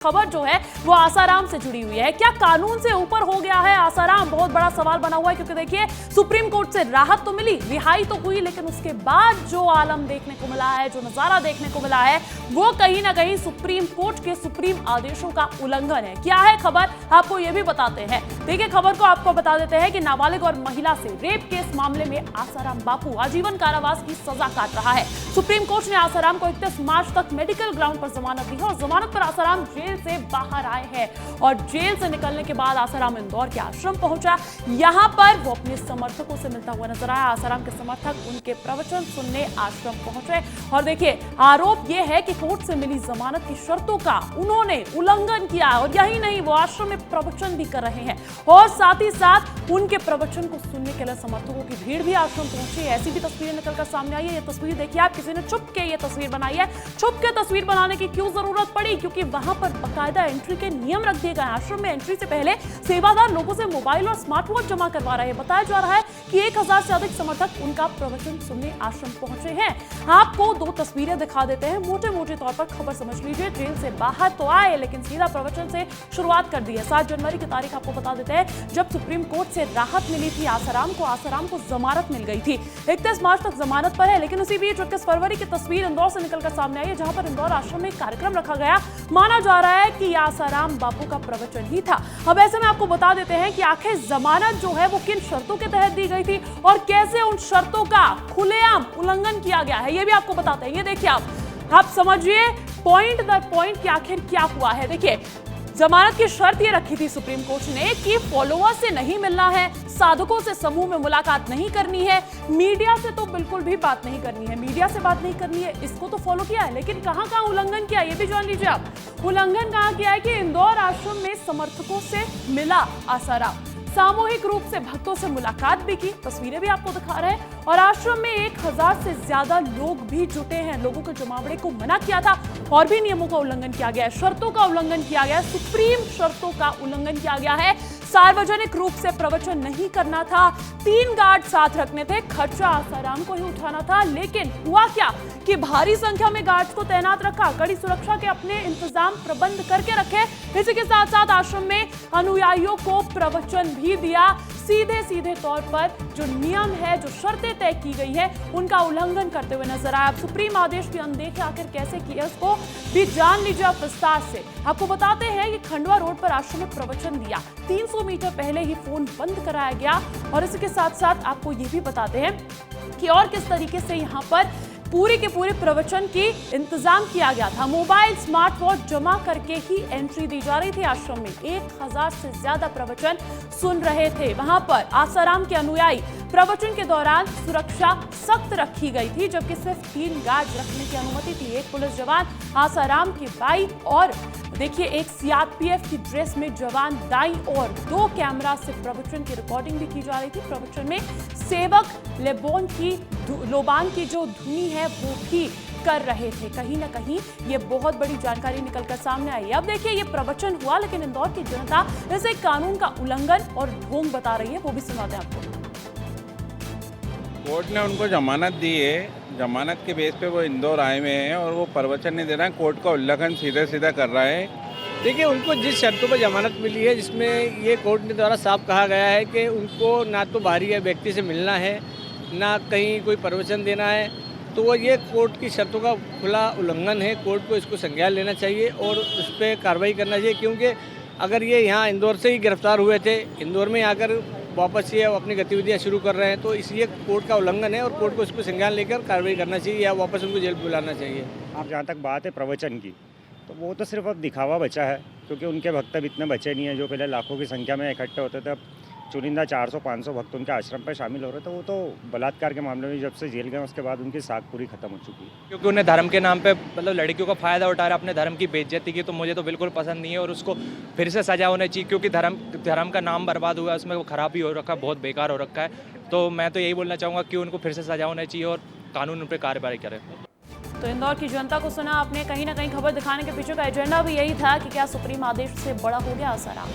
खबर जो है वो आसाराम से जुड़ी हुई है। क्या कानून से ऊपर हो गया है आसाराम? बहुत बड़ा सवाल बना हुआ है, क्योंकि देखिए सुप्रीम कोर्ट से राहत तो मिली, रिहाई तो हुई, लेकिन उसके बाद जो आलम देखने को मिला है, जो नजारा देखने को मिला है, वो कहीं ना कहीं सुप्रीम कोर्ट के सुप्रीम आदेशों का उल्लंघन है। क्या है खबर, आपको ये भी बताते हैं। देखिए खबर को आपको बता देते हैं कि नाबालिग और महिला से रेप केस मामले में आसाराम बापू आजीवन कारावास की सजा काट रहा है। सुप्रीम कोर्ट ने आसाराम को 31 मार्च तक मेडिकल ग्राउंड पर जमानत दी है और जमानत पर आसाराम जेल से बाहर आए हैं। और जेल से निकलने के बाद आसाराम इंदौर के आश्रम पहुंचा। यहां पर वो अपने समर्थकों से मिलता हुआ नजर आया। आसाराम के समर्थक उनके प्रवचन सुनने आश्रम पहुंचे और देखिए आरोप यह है कि कोर्ट से मिली जमानत की शर्तों का उन्होंने उल्लंघन किया। और यही नहीं, वो आश्रम में प्रवचन भी कर रहे हैं और साथ ही साथ उनके प्रवचन को सुनने के लिए समर्थकों की भीड़ भी आश्रम पहुंची। ऐसी भी तस्वीरें निकलकर सामने आई है। ये तस्वीर देखिए आप, किसी ने छुप के ये तस्वीर बनाई है। छुप के तस्वीर बनाने की क्यों जरूरत पड़ी? क्योंकि वहां पर बाकायदा एंट्री के नियम रख दिए गए। आश्रम में एंट्री से पहले सेवादार लोगों से मोबाइल और स्मार्ट वॉच जमा करवा रहे हैं। बताया जा रहा है कि 1000 से अधिक समर्थक उनका प्रवचन सुनने आश्रम पहुंचे हैं। आपको दो तस्वीरें दिखा देते हैं, मोटे मोटे तौर पर खबर समझ लीजिए। जेल से बाहर तो आए, लेकिन सीधा प्रवचन से शुरुआत कर दी है। 7 जनवरी की तारीख आपको बता देते हैं, जब सुप्रीम कोर्ट से राहत मिली थी आसाराम को जमानत मिल गई थी। 31 मार्च तक जमानत पर है, लेकिन उसी बीच 21 फरवरी की तस्वीर इंदौर से निकलकर सामने आई है, जहां पर इंदौर आश्रम में एक कार्यक्रम रखा गया। माना जा रहा है कि आसाराम बापू का प्रवचन ही था। अब ऐसे में आपको बता देते हैं कि आखिर जमानत जो है वो किन शर्तों के तहत दी गई थी और कैसे उन शर्तों का खुलेआम उल्लंघन किया गया है, ये भी आपको बताते हैं। ये देखिए आप समझिए पॉइंट दर पॉइंट कि आखिर क्या हुआ है। देखिए जमानत की शर्त ये रखी थी सुप्रीम कोर्ट ने कि फॉलोअर से नहीं मिलना है, साधकों से समूह में मुलाकात नहीं करनी है, मीडिया से तो बिल्कुल भी बात नहीं करनी है, मीडिया से बात नहीं करनी है। इसको तो फॉलो किया है, लेकिन कहां कहां उल्लंघन किया ये भी जान लीजिए आप। उल्लंघन कहां किया है कि इंदौर आश्रम में समर्थकों से मिला आसाराम, सामूहिक रूप से भक्तों से मुलाकात भी की, तस्वीरें भी आपको दिखा रहे हैं। और आश्रम में 1000 से ज्यादा लोग भी जुटे हैं। लोगों के जमावड़े को मना किया था और भी नियमों का उल्लंघन किया गया है, शर्तों का उल्लंघन किया गया है, सुप्रीम शर्तों का उल्लंघन किया गया है। सार्वजनिक रूप से प्रवचन नहीं करना था, 3 गार्ड साथ रखने थे, खर्चा आसाराम को ही उठाना था। लेकिन हुआ क्या कि भारी संख्या में गार्ड्स को तैनात रखा, कड़ी सुरक्षा के अपने इंतजाम प्रबंध करके रखे। इसी के साथ साथ आश्रम में अनुयायियों को प्रवचन भी दिया। सीधे सीधे तौर पर जो नियम है, जो शर्तें तय की गई है, उनका उल्लंघन करते हुए नजर आया। सुप्रीम आदेश की अनदेखी आखिर कैसे किया इसको भी जान लीजिए आप विस्तार से। आपको बताते हैं कि खंडवा रोड पर आश्रम में प्रवचन दिया, 300 मीटर पहले ही फोन बंद कराया गया। और इसके साथ साथ आपको ये भी बताते हैं कि और किस तरीके से यहाँ पर पूरे के पूरे प्रवचन की इंतजाम किया गया था। मोबाइल स्मार्ट वॉच जमा करके ही एंट्री दी जा रही थी आश्रम में। 1000 से ज्यादा प्रवचन सुन रहे थे। वहां पर आसाराम के अनुयायी प्रवचन के दौरान सुरक्षा सख्त रखी गई थी, जबकि सिर्फ 3 गार्ड रखने की अनुमति थी। एक पुलिस जवान आसाराम की बाई और देखिए एक सीआरपीएफ की ड्रेस में जवान दाई और 2 कैमरा से प्रवचन की रिकॉर्डिंग भी की जा रही थी। प्रवचन में सेवक लोबान की जो धुनी है वो भी कर रहे थे। कहीं ना कहीं ये बहुत बड़ी जानकारी निकलकर सामने आई। अब देखिए ये प्रवचन हुआ, लेकिन इंदौर की जनता इसे कानून का उल्लंघन और ढोंग बता रही है, वो भी सुनाते हैं आपको। कोर्ट ने उनको जमानत दी है, जमानत के बेस पे वो इंदौर आए हुए हैं और वो प्रवचन नहीं दे रहा है, कोर्ट का उल्लंघन सीधा सीधा कर रहा है। देखिए उनको जिस शर्तों पर जमानत मिली है, जिसमें ये कोर्ट ने द्वारा साफ कहा गया है कि उनको ना तो बाहरी व्यक्ति से मिलना है, ना कहीं कोई प्रवचन देना है, तो वो ये कोर्ट की शर्तों का खुला उल्लंघन है। कोर्ट को इसको संज्ञान लेना चाहिए और उस पर कार्रवाई करना चाहिए, क्योंकि अगर ये यहाँ इंदौर से ही गिरफ्तार हुए थे, इंदौर में आकर वापस ये अपनी गतिविधियाँ शुरू कर रहे हैं, तो इसलिए कोर्ट का उल्लंघन है और कोर्ट को इसको संज्ञान लेकर कार्रवाई करना चाहिए या वापस उनको जेल बुलाना चाहिए। आप जहाँ तक बात है प्रवचन की, तो वो तो सिर्फ अब दिखावा बचा है, क्योंकि उनके भक्त अब इतने बचे नहीं हैं। जो पहले लाखों की संख्या में इकट्ठे होते थे, अब चुनिंदा 400-500 भक्त उनके आश्रम पर शामिल हो रहे थे। वो तो बलात्कार के मामले में जब से जेल गए उसके बाद उनकी साख पूरी खत्म हो चुकी है, क्योंकि उन्हें धर्म के नाम पे मतलब लड़कियों का फ़ायदा उठा रहा है, अपने धर्म की बेइज्जती की, तो मुझे तो बिल्कुल पसंद नहीं है। और उसको फिर से सजा होनी चाहिए, क्योंकि धर्म का नाम बर्बाद हुआ है, उसमें वो खराबी हो रखा है, बहुत बेकार हो रखा है। तो मैं तो यही बोलना चाहूँगा कि उनको फिर से सजा होना चाहिए और कानून उन पर कार्रवाई करे। तो इंदौर की जनता को सुना आपने, कहीं ना कहीं खबर दिखाने के पीछे का एजेंडा भी यही था कि क्या सुप्रीम आदेश से बड़ा हो गया आसाराम।